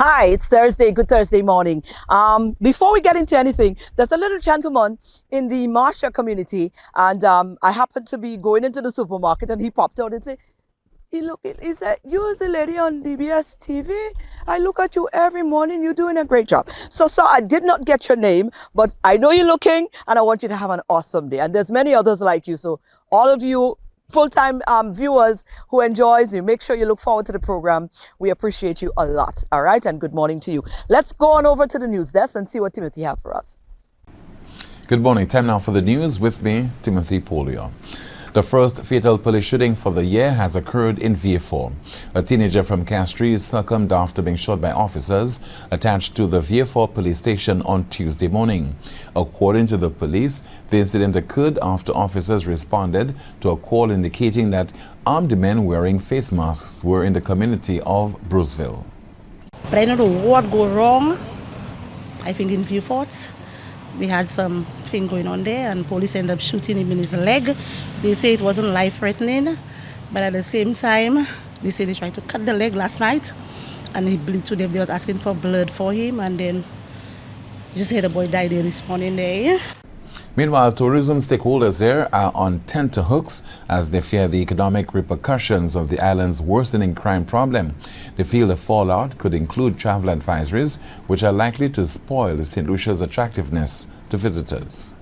Hi, it's Thursday, good Thursday morning. Before we get into anything, there's a little gentleman in the Marsha community, and I happened to be going into the supermarket, and he popped out and said, he said, you is the lady on DBS TV? I look at you every morning, you're doing a great job. So, I did not get your name, but I know you're looking, and I want you to have an awesome day. And there's many others like you, so all of you full-time viewers who enjoys you, make sure you look forward to the program. We appreciate you a lot. All right, and good morning to you. Let's go on over to the news desk and see what Timothy have for us. Good morning. Time now for the news with me, Timothy Polio. The first fatal police shooting for the year has occurred in Vieux-Fort. A teenager from Castries succumbed after being shot by officers attached to the Vieux-Fort police station on Tuesday morning. According to the police, the incident occurred after officers responded to a call indicating that armed men wearing face masks were in the community of Bruceville. But I don't know what go wrong. I think in Vieux-Fort, we had some thing going on there, and police ended up shooting him in his leg. They say it wasn't life-threatening, but at the same time, they say they tried to cut the leg last night, and he bleed to them. They was asking for blood for him, and then just heard the boy died there this morning there. Meanwhile, tourism stakeholders there are on tenterhooks as they fear the economic repercussions of the island's worsening crime problem. They feel the fallout could include travel advisories, which are likely to spoil St. Lucia's attractiveness to visitors.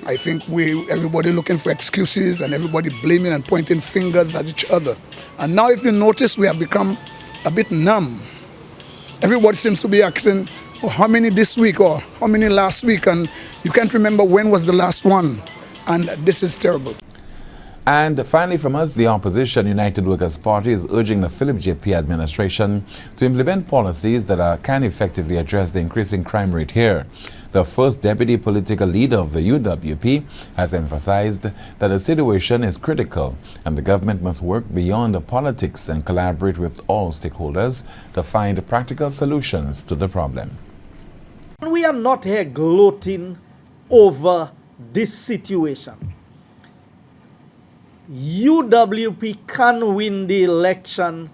I think everybody looking for excuses and everybody blaming and pointing fingers at each other. And now if you notice, we have become a bit numb. Everybody seems to be asking, oh, how many this week or how many last week, and you can't remember when was the last one. And this is terrible. And finally from us, the opposition United Workers' Party is urging the Philip JP administration to implement policies that can effectively address the increasing crime rate here. The first deputy political leader of the UWP has emphasized that the situation is critical and the government must work beyond the politics and collaborate with all stakeholders to find practical solutions to the problem. We are not here gloating over this situation. UWP can win the election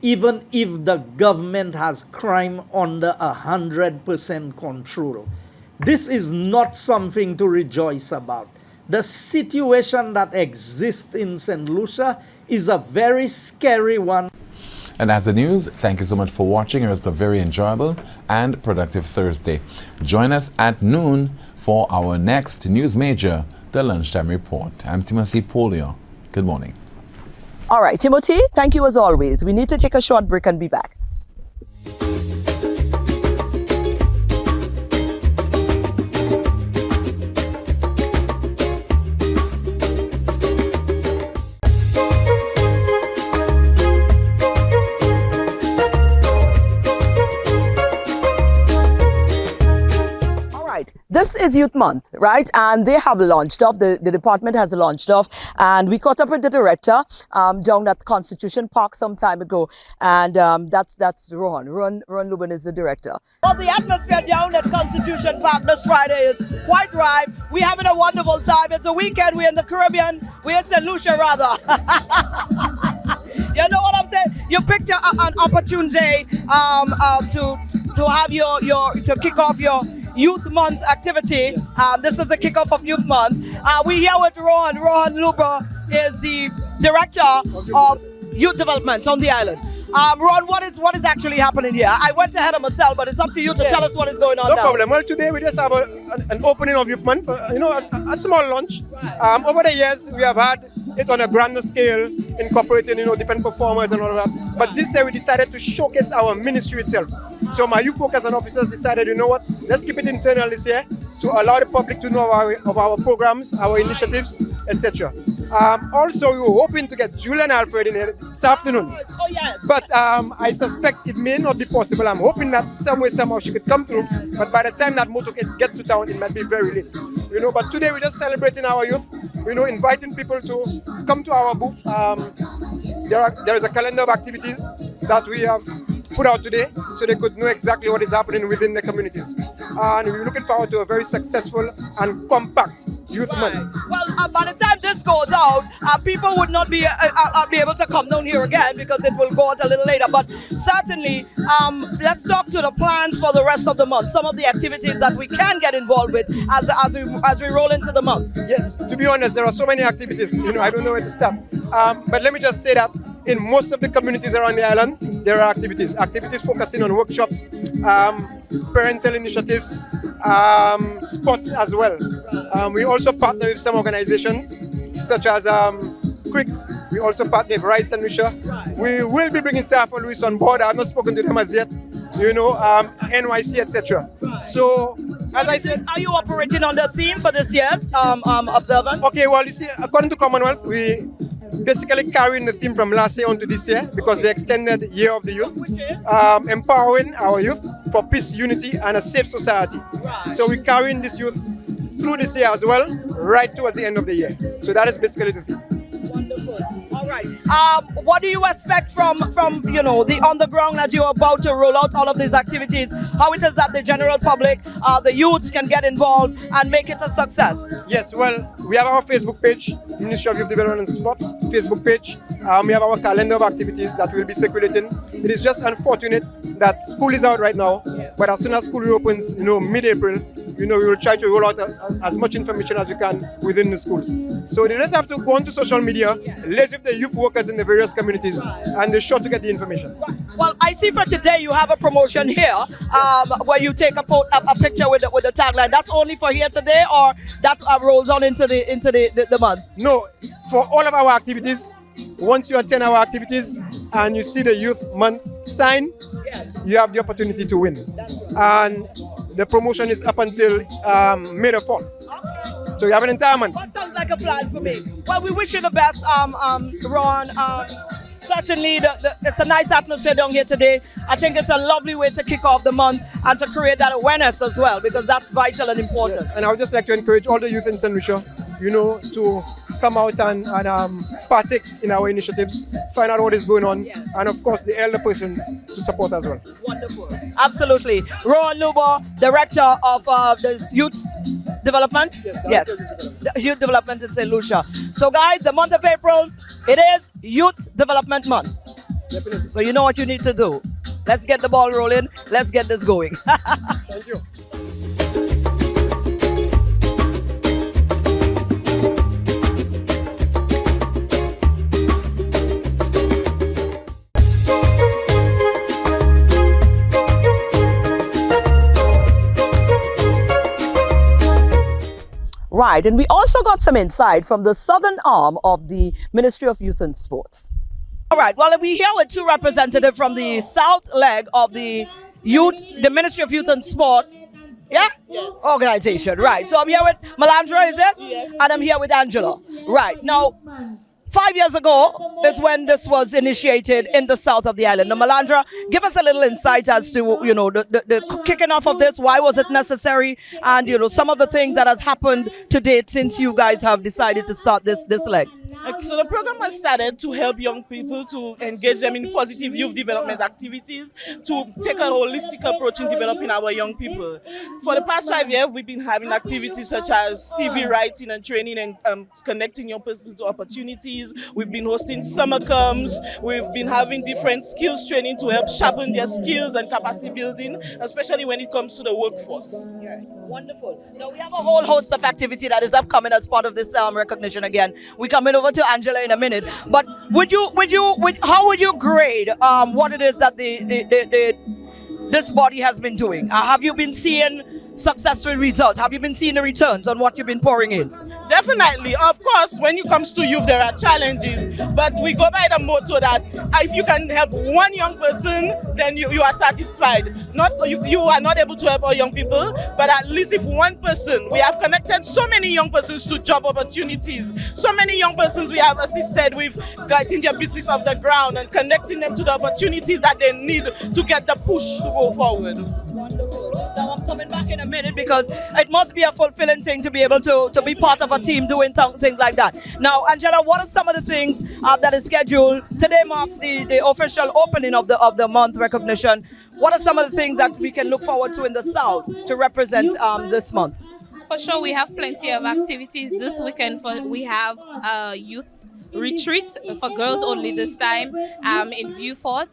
even if the government has crime under 100% control. This is not something to rejoice about. The situation that exists in St. Lucia is a very scary one. And as the news, thank you so much for watching. It was a very enjoyable and productive Thursday. Join us at noon for our next news major, the Lunchtime Report. I'm Timothy Polio. Good morning. All right, Timothy, thank you as always. We need to take a short break and be back. This is Youth Month, right? And they have launched off, the department has launched off, and we caught up with the director down at Constitution Park some time ago, and that's Ron Lubin is the director. Well, the atmosphere down at Constitution Park this Friday is quite right. We're having a wonderful time. It's a weekend. We're in the Caribbean. We're in St. Lucia, rather. You know what I'm saying? You picked an opportune day to have to kick off your Youth Month activity. This is the kickoff of Youth Month. We're here with Ron. Ron Luber is the director of youth development on the island. Ron, what is actually happening here? I went ahead of myself, but it's up to you to tell us what is going on now. No problem. Well, today we just have an opening of Youth Month, a small launch. Over the years, we have had it on a grander scale, incorporating, different performers and all of that. But this year we decided to showcase our ministry itself. So my youth workers and officers decided, you know what, let's keep it internal this year to allow the public to know of our programs, our initiatives, etc. Also, we were hoping to get Julian Alfred in here this afternoon. Oh, yes. But I suspect it may not be possible. I'm hoping that somehow she could come through. But by the time that motorcade gets to town, it might be very late. But today we're just celebrating our youth. Inviting people to come to our booth. There is a calendar of activities that we have put out today so they could know exactly what is happening within the communities. And we're looking forward to a very successful and compact Youth Month. Well, by the time this goes out, people would not be able to come down here again because it will go out a little later. But certainly, let's talk to the plans for the rest of the month. Some of the activities that we can get involved with as we roll into the month. Yes, to be honest, there are so many activities. I don't know where to start. But let me just say that in most of the communities around the island, there are activities focusing on workshops, parental initiatives, sports as well. We also partner with some organizations such as CRIC. We also partner with Rice and Risha. We will be bringing Sarah Louis on board. I have not spoken to them as yet. NYC, etc. So, as I said, are you operating on the theme for this year's observance? Okay, well, you see, according to Commonwealth, we basically carrying the theme from last year onto this year because they extended the Year of the Youth, empowering our youth for peace, unity, and a safe society. So we're carrying this youth through this year as well, right towards the end of the year. So that is basically the theme. Wonderful. All right. What do you expect from the on the ground as you're about to roll out all of these activities? How it is that the general public, the youths can get involved and make it a success? Yes, well, we have our Facebook page, Ministry of Youth Development and Sports Facebook page. We have our calendar of activities that will be circulating. It is just unfortunate that school is out right now, but as soon as school reopens, mid-April, we will try to roll out as much information as we can within the schools. So they just have to go onto social media, liaise with the youth workers in the various communities, and they're sure to get the information. Well, I see for today you have a promotion here where you take a picture with the tagline. That's only for here today, or that rolls on into the month? No, for all of our activities. Once you attend our activities and you see the Youth Month sign, you have the opportunity to win. And the promotion is up until May the 4th. So you have an entire month. That sounds like a plan for me. Well, we wish you the best, Ron. Certainly, it's a nice atmosphere down here today. I think it's a lovely way to kick off the month and to create that awareness as well, because that's vital and important. Yes. And I would just like to encourage all the youth in St. Lucia, to come out and partake in our initiatives, find out what is going on, and of course the elder persons to support as well. Wonderful. Absolutely. Rowan Lubo, Director of the Youth Development? Yes. The Youth Development in St. Lucia. So guys, the month of April, it is Youth Development Month. Definitely. So you know what you need to do. Let's get the ball rolling. Let's get this going. Thank you. Right, and we also got some insight from the southern arm of the Ministry of Youth and Sports. All right, well, we're here with two representatives from the south leg of the Ministry of Youth and Sport. Yeah? Yes. Organization, right. So I'm here with Melandra, is it? Yes. And I'm here with Angela. Right, now, 5 years ago is when this was initiated in the south of the island. Now, Melandra, give us a little insight as to, the kicking off of this. Why was it necessary? And, some of the things that has happened to date since you guys have decided to start this leg. So the program was started to help young people, to engage them in positive youth development activities, to take a holistic approach in developing our young people. For the past 5 years, we've been having activities such as CV writing and training and connecting young people to opportunities. We've been hosting summer camps. We've been having different skills training to help sharpen their skills and capacity building, especially when it comes to the workforce. Yes. Wonderful. Now we have a whole host of activity that is upcoming as part of this recognition again. We coming over to Angela in a minute, but how would you grade what it is that this body has been doing? Have you been seeing successful results? Have you been seeing the returns on what you've been pouring in? Definitely. Of course, when it comes to youth, there are challenges, but we go by the motto that if you can help one young person, then you are satisfied. You are not able to help all young people, but at least if one person, we have connected so many young persons to job opportunities. So many young persons we have assisted with getting their business off the ground and connecting them to the opportunities that they need to get the push to go forward. Wonderful. Now I'm coming back in a minute because it must be a fulfilling thing to be able to be part of a team doing things like that. Now, Angela, what are some of the things that is scheduled? Today marks the official opening of the month recognition. What are some of the things that we can look forward to in the South to represent this month? For sure, we have plenty of activities this weekend. We have a youth retreat for girls only this time in View Fort.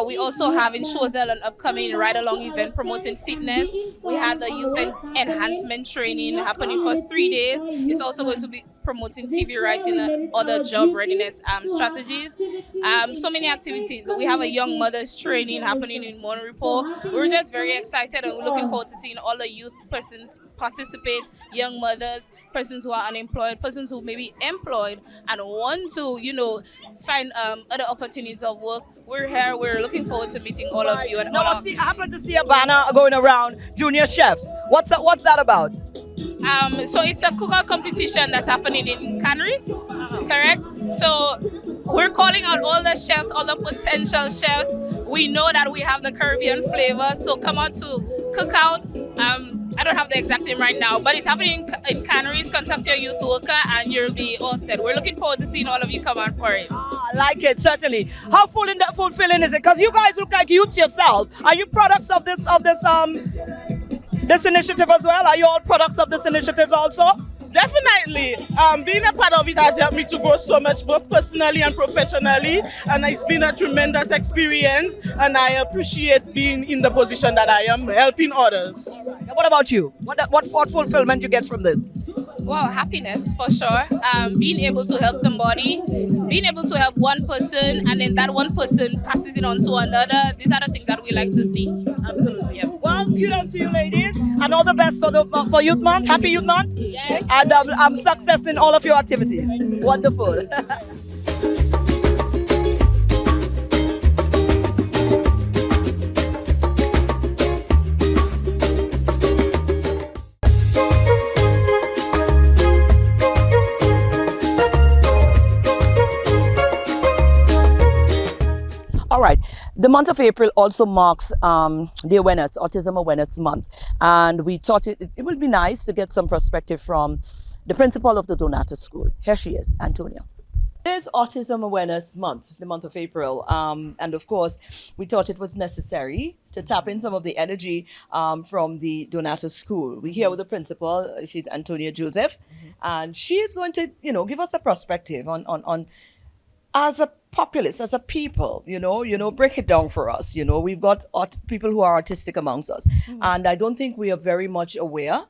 We also have in Choiseul an upcoming ride-along event promoting fitness. We had the youth enhancement training happening for 3 days. It's also going to be promoting TV writing and other job readiness strategies. So many activities. We have a young mothers training happening in Monrepo. We're just very excited and we're looking forward to seeing all the youth persons participate, young mothers, persons who are unemployed, persons who may be employed and want to, find other opportunities of work. We're here. We're looking forward to meeting all of you. And Now, all I happen to see a banner going around, Junior Chefs. What's that about? So it's a cookout competition that's happening in Canaries, correct? So we're calling out all the chefs, all the potential chefs. We know that we have the Caribbean flavor, so come out to cookout. I don't have the exact name right now, but it's happening in Canaries. Contact your youth worker and you'll be all set. We're looking forward to seeing all of you come out for it. I like it, certainly. How fulfilling is it? Because you guys look like youths yourself. Are you products of this initiative as well? Are you all products of this initiative also? Definitely. Being a part of it has helped me to grow so much, both personally and professionally. And it's been a tremendous experience. And I appreciate being in the position that I am, helping others. What about you? What fulfillment you get from this? Wow, happiness for sure. Being able to help somebody, being able to help one person, and then that one person passes it on to another. These are the things that we like to see. Absolutely. Yeah. Well, kudos to you, ladies, and all the best for Youth Month. Happy Youth Month. Yes. And success in all of your activities. Wonderful. All right. The month of April also marks the Autism Awareness Month. And we thought it would be nice to get some perspective from the principal of the Donatus School. Here she is, Antonia. It is Autism Awareness Month, the month of April. And of course, we thought it was necessary to tap in some of the energy from the Donatus School. We're here with the principal. She's Antonia Joseph. And she is going to, give us a perspective on as a populace, as a people, break it down for us. We've got people who are autistic amongst us. And I don't think we are very much aware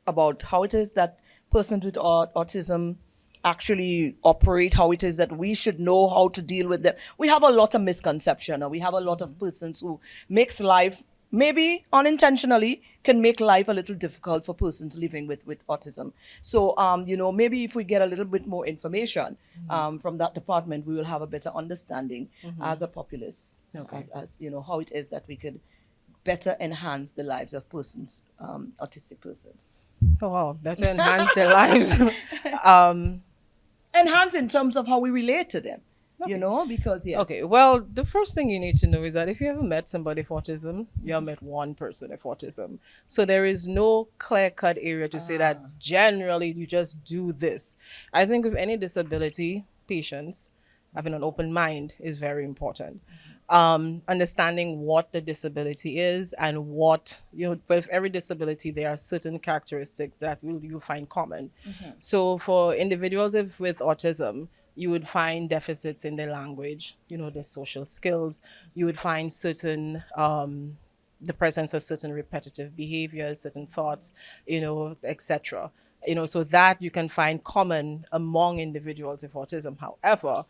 about how it is that persons with autism actually operate, how it is that we should know how to deal with them. We have a lot of misconception, and we have a lot of persons who makes life, maybe unintentionally, can make life a little difficult for persons living with autism. So, maybe if we get a little bit more information from that department, we will have a better understanding as a populace, as how it is that we could better enhance the lives of persons, autistic persons. Oh, wow, better enhance their lives. Enhance in terms of how we relate to them. Okay. Because yes. Okay, well, the first thing you need to know is that if you ever met somebody with autism, you have met one person with autism. So there is no clear-cut area to say that generally you just do this. I think with any disability, patients having an open mind is very important. Understanding what the disability is and what, with every disability, there are certain characteristics that you'll find common. So for individuals with autism, you would find deficits in their language, their social skills. You would find certain, the presence of certain repetitive behaviors, certain thoughts, etc. So that you can find common among individuals with autism. However,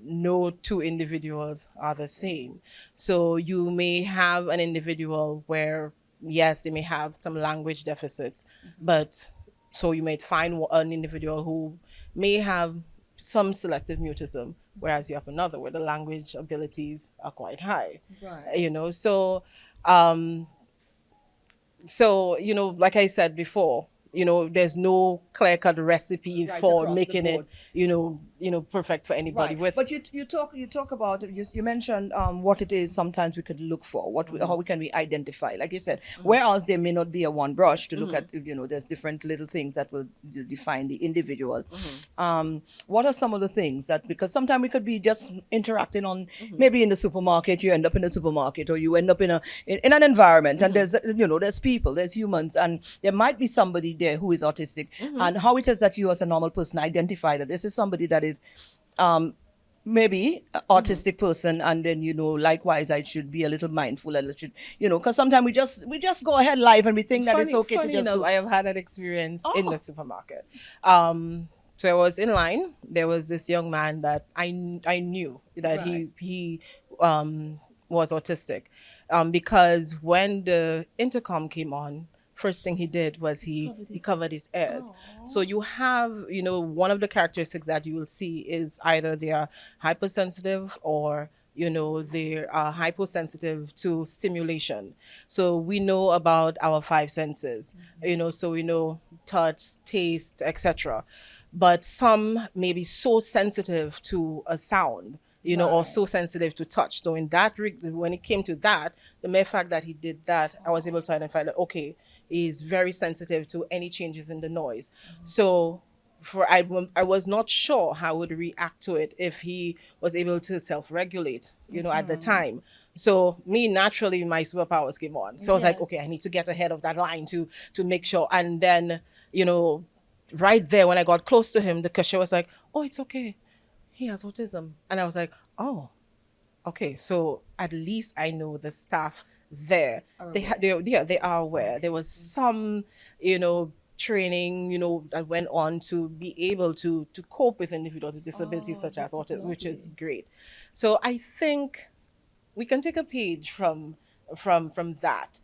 no two individuals are the same. So you may have an individual where, yes, they may have some language deficits, but so you might find an individual who may have some selective mutism, whereas you have another where the language abilities are quite high. Right. So like I said before, there's no clear-cut recipe Right for across the making it, board. perfect for anybody. Right. With But you talk about you mentioned what it is sometimes we could look for how we can we identify, like you said, whereas there may not be a one brush to look at, there's different little things that will define the individual. What are some of the things that, because sometimes we could be just interacting on maybe in the supermarket, you end up in the supermarket, or you end up in an environment, and there's people, there's humans, and there might be somebody there who is autistic, and how it is that you as a normal person identify that this is somebody that is maybe a autistic person, and then likewise I should be a little mindful, and should because sometimes we just go ahead live and we think that it's okay to funny just enough, do- I have had that experience in the supermarket. So I was in line. There was this young man that I knew that he was autistic, because when the intercom came on, first thing he did was he covered his ears. So you have, one of the characteristics that you will see is either they are hypersensitive, or they are hyposensitive to stimulation. So we know about our five senses, so we know touch, taste, etc. But some may be so sensitive to a sound, or so sensitive to touch. So in that, when it came to that, the mere fact that he did that, I was able to identify that, okay, he's very sensitive to any changes in the noise. So I was not sure how I would react to it if he was able to self-regulate, at the time. So me, naturally, my superpowers came on. So I was like, okay, I need to get ahead of that line to make sure. And then, right there, when I got close to him, the cashier was like, oh, it's okay, he has autism. And I was like, oh, okay, so at least I know the staff there. They are aware. There was some, training, that went on to be able to cope with individuals with disabilities such as autism, which is great. So I think we can take a page from that.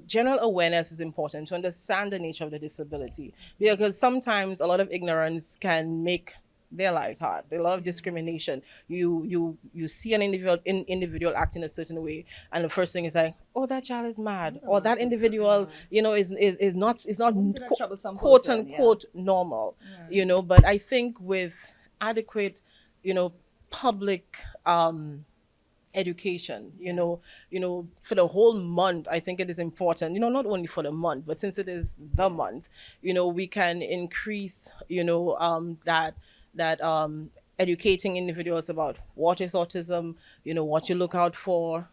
General awareness is important to understand the nature of the disability, because sometimes a lot of ignorance can make their lives hard. A lot of discrimination. You see an individual acting a certain way, and the first thing is like, oh, that child is mad, or that individual, is not troublesome quote person, unquote normal. But I think with adequate, public education, for the whole month, I think it is important, not only for the month, but since it is the month, we can increase, that educating individuals about what is autism, what you look out for,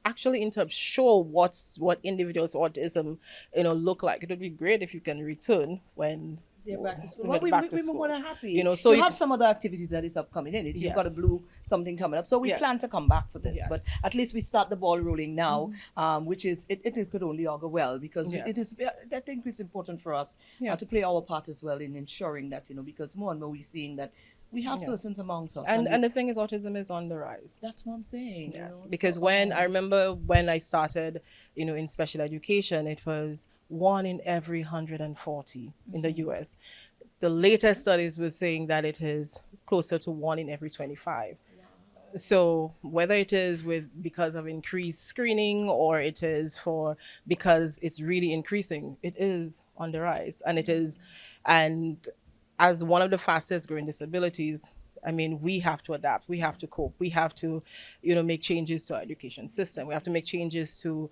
actually show what individuals with autism, look like. It would be great if you can return when they're back to school. when Well, they're back to we school. more than happy. So you have some other activities that is upcoming in it. You've got a Yes. blue something coming up. So we Yes. plan to come back for this. Yes. But at least we start the ball rolling now, which is, it could only augur well, because Yes. it is, I think it's important for us Yeah. to play our part as well in ensuring that, because more and more we're seeing that we have Yeah. persons amongst us. And the thing is, autism is on the rise. that's what I'm saying. Yes, because when I remember when I started, in special education, it was 1 in every 140 in the US. The latest studies were saying that it is closer to 1 in every 25. So whether it is because of increased screening, or it is because it's really increasing, it is on the rise, and as one of the fastest growing disabilities, we have to adapt. We have to cope. We have to, make changes to our education system. We have to make changes to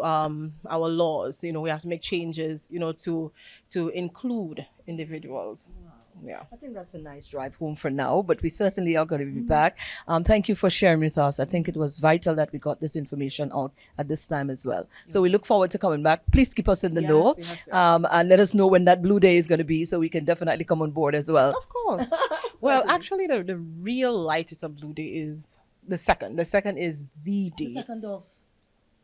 our laws. We have to make changes, to include individuals. Yeah. I think that's a nice drive home for now, but we certainly are going to be back. Thank you for sharing with us. I think it was vital that we got this information out at this time as well. So we look forward to coming back. Please keep us in the know, yes. and let us know when that blue day is going to be, so we can definitely come on board as well. Of course. Well, actually, the real light is a blue day is the second. The second is the day, 2nd of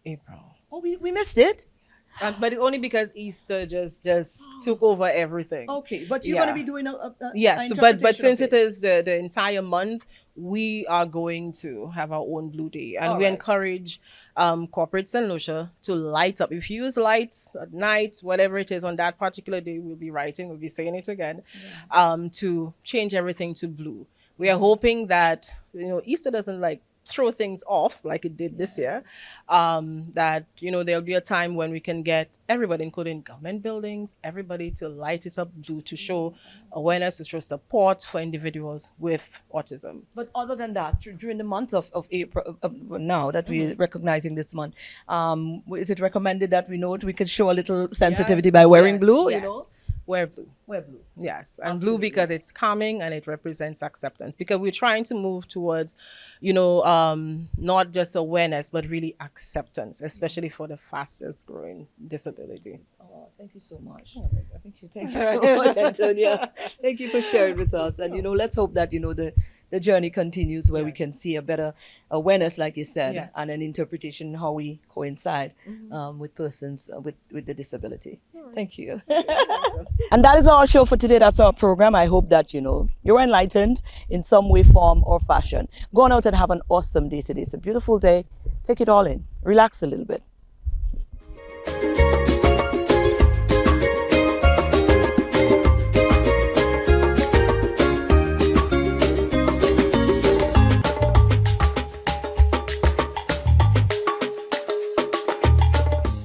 April. Oh, we missed it. But it's only because Easter just took over everything. Okay, but you're Yeah. going to be doing a Yes, but interpretation since of it is the entire month, we are going to have our own blue day, and All we right. encourage corporate St. Lucia to light up. If you use lights at night, whatever it is on that particular day, we'll be saying it again, to change everything to blue. We are hoping that Easter doesn't throw things off like it did this year, that, you know, there'll be a time when we can get everybody, including government buildings, everybody to light it up blue, to show awareness, to show support for individuals with autism. But other than that, during the month of April, now that we're recognizing this month, is it recommended that we could show a little sensitivity by wearing blue? Yes. You know? Wear blue. Wear blue. Yes, and blue because it's calming and it represents acceptance. Because we're trying to move towards, you know, not just awareness, but really acceptance, especially for the fastest growing disability. Oh, thank you so much. Thank you so much, Antonia. Thank you for sharing with us. And, you know, let's hope that, you know, the journey continues where we can see a better awareness, like you said, Yes. and an interpretation how we coincide with persons with the disability. Thank you. And that is our show for today. That's our program. I hope that, you know, you're enlightened in some way, form, or fashion. Go on out and have an awesome day today. It's a beautiful day. Take it all in. Relax a little bit.